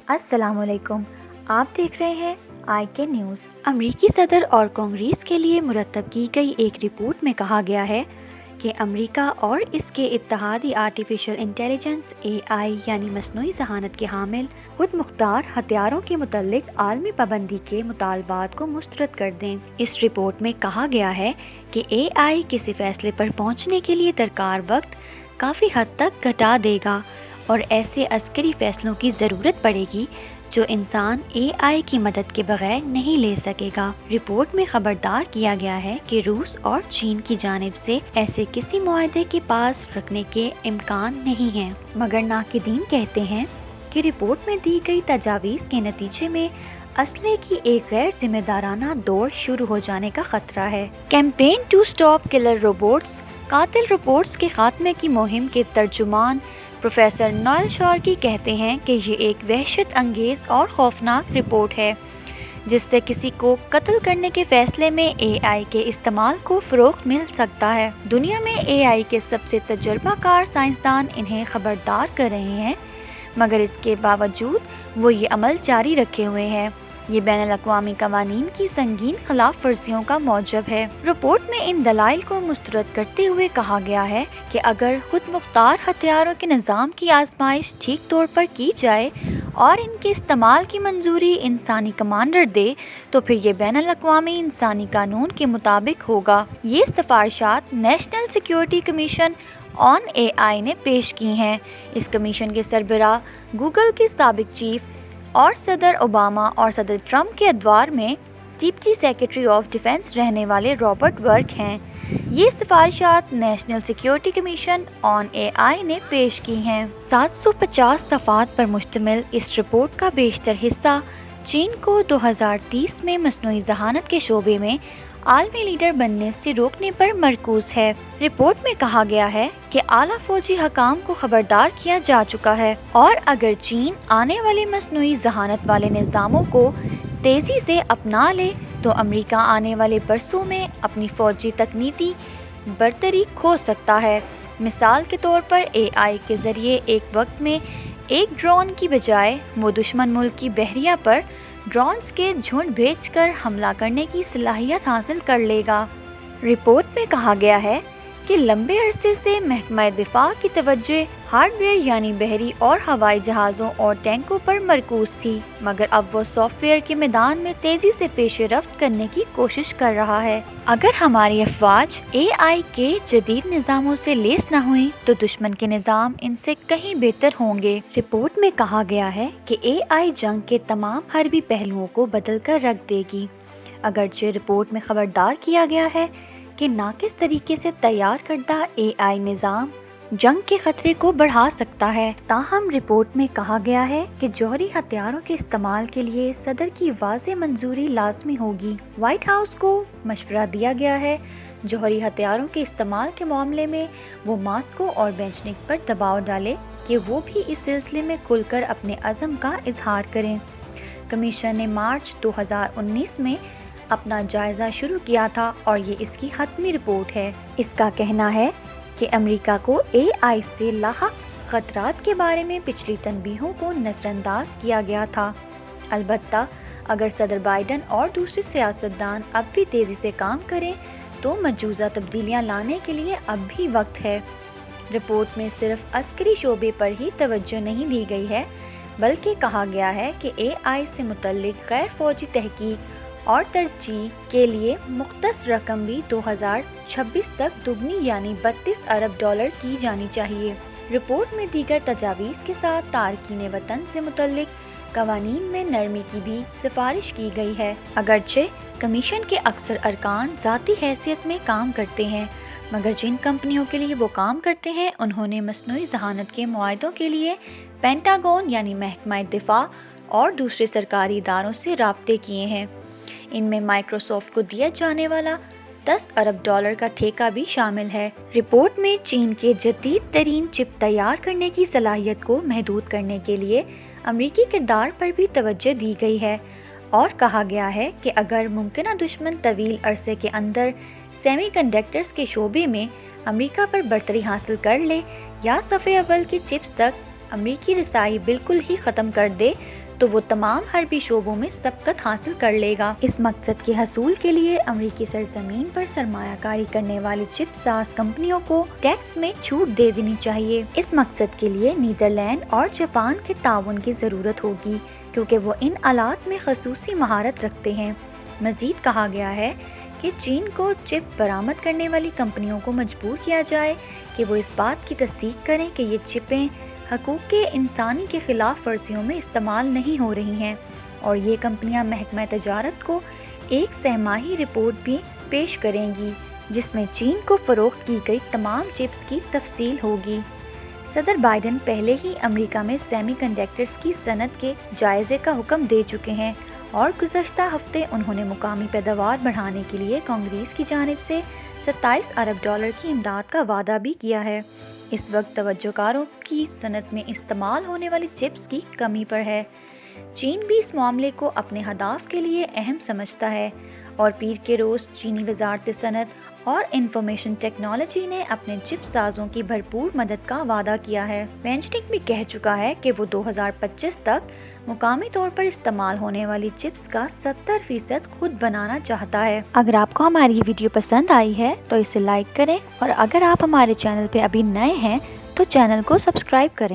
السلام علیکم، آپ دیکھ رہے ہیں آئی کے نیوز۔ امریکی صدر اور کانگریس کے لیے مرتب کی گئی ایک رپورٹ میں کہا گیا ہے کہ امریکہ اور اس کے اتحادی آرٹیفیشل انٹیلیجنس AI یعنی مصنوعی ذہانت کے حامل خود مختار ہتھیاروں کے متعلق عالمی پابندی کے مطالبات کو مسترد کر دیں۔ اس رپورٹ میں کہا گیا ہے کہ AI کسی فیصلے پر پہنچنے کے لیے درکار وقت کافی حد تک گھٹا دے گا اور ایسے عسکری فیصلوں کی ضرورت پڑے گی جو انسان AI کی مدد کے بغیر نہیں لے سکے گا۔ رپورٹ میں خبردار کیا گیا ہے کہ روس اور چین کی جانب سے ایسے کسی معاہدے کے پاس رکھنے کے امکان نہیں ہیں، مگر ناقدین کہتے ہیں کہ رپورٹ میں دی گئی تجاویز کے نتیجے میں اسلحے کی ایک غیر ذمہ دارانہ دوڑ شروع ہو جانے کا خطرہ ہے۔ Campaign to stop killer robots قاتل روبوٹس کے خاتمے کی مہم کے ترجمان پروفیسر نوئل شارکی کہتے ہیں کہ یہ ایک وحشت انگیز اور خوفناک رپورٹ ہے جس سے کسی کو قتل کرنے کے فیصلے میں AI کے استعمال کو فروغ مل سکتا ہے۔ دنیا میں AI کے سب سے تجربہ کار سائنسدان انہیں خبردار کر رہے ہیں، مگر اس کے باوجود وہ یہ عمل جاری رکھے ہوئے ہیں۔ یہ بین الاقوامی قوانین کی سنگین خلاف ورزیوں کا موجب ہے۔ رپورٹ میں ان دلائل کو مسترد کرتے ہوئے کہا گیا ہے کہ اگر خود مختار ہتھیاروں کے نظام کی آزمائش ٹھیک طور پر کی جائے اور ان کے استعمال کی منظوری انسانی کمانڈر دے تو پھر یہ بین الاقوامی انسانی قانون کے مطابق ہوگا۔ یہ سفارشات نیشنل سیکیورٹی کمیشن آن AI نے پیش کی ہیں۔ اس کمیشن کے سربراہ گوگل کے سابق چیف اور صدر اوباما اور صدر ٹرمپ کے ادوار میں ڈپٹی سیکرٹری آف ڈیفنس رہنے والے رابرٹ ورک ہیں۔ یہ سفارشات نیشنل سیکیورٹی کمیشن آن AI نے پیش کی ہیں۔ 750 صفحات پر مشتمل اس رپورٹ کا بیشتر حصہ چین کو 2030 میں مصنوعی ذہانت کے شعبے میں عالمی لیڈر بننے سے روکنے پر مرکوز ہے۔ رپورٹ میں کہا گیا ہے کہ اعلیٰ فوجی حکام کو خبردار کیا جا چکا ہے اور اگر چین آنے والے مصنوعی ذہانت والے نظاموں کو تیزی سے اپنا لے تو امریکہ آنے والے برسوں میں اپنی فوجی تکنیکی برتری کھو سکتا ہے۔ مثال کے طور پر AI کے ذریعے ایک وقت میں ایک ڈرون کی بجائے وہ دشمن ملک کی بحریہ پر ڈرونز کے جھنڈ بھیج کر حملہ کرنے کی صلاحیت حاصل کر لے گا۔ رپورٹ میں کہا گیا ہے کہ لمبے عرصے سے محکمہ دفاع کی توجہ ہارڈ ویئر یعنی بحری اور ہوائی جہازوں اور ٹینکوں پر مرکوز تھی، مگر اب وہ سافٹ ویئر کے میدان میں تیزی سے پیش رفت کرنے کی کوشش کر رہا ہے۔ اگر ہماری افواج AI کے جدید نظاموں سے لیس نہ ہوئیں تو دشمن کے نظام ان سے کہیں بہتر ہوں گے۔ رپورٹ میں کہا گیا ہے کہ AI جنگ کے تمام حربی پہلوؤں کو بدل کر رکھ دے گی۔ اگرچہ رپورٹ میں خبردار کیا گیا ہے کہ ناقص طریقے سے تیار کردہ AI نظام جنگ کے خطرے کو بڑھا سکتا ہے، تاہم رپورٹ میں کہا گیا ہے کہ جوہری ہتھیاروں کے استعمال کے لیے صدر کی واضح منظوری لازمی ہوگی۔ وائٹ ہاؤس کو مشورہ دیا گیا ہے جوہری ہتھیاروں کے استعمال کے معاملے میں وہ ماسکو اور بینچنک پر دباؤ ڈالے کہ وہ بھی اس سلسلے میں کھل کر اپنے عزم کا اظہار کریں۔ کمیشن نے مارچ 2019 میں اپنا جائزہ شروع کیا تھا اور یہ اس کی حتمی رپورٹ ہے۔ اس کا کہنا ہے کہ امریکہ کو AI سے لاحق خطرات کے بارے میں پچھلی تنبیہوں کو نظر انداز کیا گیا تھا، البتہ اگر صدر بائیڈن اور دوسرے سیاستدان اب بھی تیزی سے کام کریں تو مجوزہ تبدیلیاں لانے کے لیے اب بھی وقت ہے۔ رپورٹ میں صرف عسکری شعبے پر ہی توجہ نہیں دی گئی ہے بلکہ کہا گیا ہے کہ AI سے متعلق غیر فوجی تحقیق اور ترجیح کے لیے مختص رقم بھی 2026 تک دگنی یعنی $32 ارب کی جانی چاہیے۔ رپورٹ میں دیگر تجاویز کے ساتھ تارکین وطن سے متعلق قوانین میں نرمی کی بھی سفارش کی گئی ہے۔ اگرچہ کمیشن کے اکثر ارکان ذاتی حیثیت میں کام کرتے ہیں، مگر جن کمپنیوں کے لیے وہ کام کرتے ہیں انہوں نے مصنوعی ذہانت کے معاہدوں کے لیے پینٹاگون یعنی محکمہ دفاع اور دوسرے سرکاری اداروں سے رابطے کیے ہیں۔ ان میں مائیکروسافٹ کو دیا جانے والا $10 ارب کا ٹھیکہ بھی شامل ہے۔ رپورٹ میں چین کے جدید ترین چپ تیار کرنے کی صلاحیت کو محدود کرنے کے لیے امریکی کردار پر بھی توجہ دی گئی ہے اور کہا گیا ہے کہ اگر ممکنہ دشمن طویل عرصے کے اندر سیمی کنڈکٹرز کے شعبے میں امریکہ پر برتری حاصل کر لے یا صفحے اول کی چپس تک امریکی رسائی بالکل ہی ختم کر دے تو وہ تمام حربی شعبوں میں سبقت حاصل کر لے گا۔ اس مقصد کے حصول کے لیے امریکی سرزمین پر سرمایہ کاری کرنے والی چپ ساز کمپنیوں کو ٹیکس میں چھوٹ دے دینی چاہیے۔ اس مقصد کے لیے نیدرلینڈ اور جاپان کے تعاون کی ضرورت ہوگی کیونکہ وہ ان آلات میں خصوصی مہارت رکھتے ہیں۔ مزید کہا گیا ہے کہ چین کو چپ برآمد کرنے والی کمپنیوں کو مجبور کیا جائے کہ وہ اس بات کی تصدیق کریں کہ یہ چپیں حقوق انسانی کے خلاف ورزیوں میں استعمال نہیں ہو رہی ہیں، اور یہ کمپنیاں محکمہ تجارت کو ایک سہ ماہی رپورٹ بھی پیش کریں گی جس میں چین کو فروخت کی گئی تمام چپس کی تفصیل ہوگی۔ صدر بائیڈن پہلے ہی امریکہ میں سیمی کنڈکٹرز کی صنعت کے جائزے کا حکم دے چکے ہیں اور گزشتہ ہفتے انہوں نے مقامی پیداوار بڑھانے کے لیے کانگریس کی جانب سے 27 ارب ڈالر کی امداد کا وعدہ بھی کیا ہے۔ اس وقت توجہ کاروں کی صنعت میں استعمال ہونے والی چپس کی کمی پر ہے۔ چین بھی اس معاملے کو اپنے ہدف کے لیے اہم سمجھتا ہے اور پیر کے روز چینی وزارت صنعت اور انفارمیشن ٹیکنالوجی نے اپنے چپ سازوں کی بھرپور مدد کا وعدہ کیا ہے۔ وینچنک بھی کہہ چکا ہے کہ وہ 2025 تک مقامی طور پر استعمال ہونے والی چپس کا 70% خود بنانا چاہتا ہے۔ اگر آپ کو ہماری یہ ویڈیو پسند آئی ہے تو اسے لائک کریں، اور اگر آپ ہمارے چینل پہ ابھی نئے ہیں تو چینل کو سبسکرائب کریں۔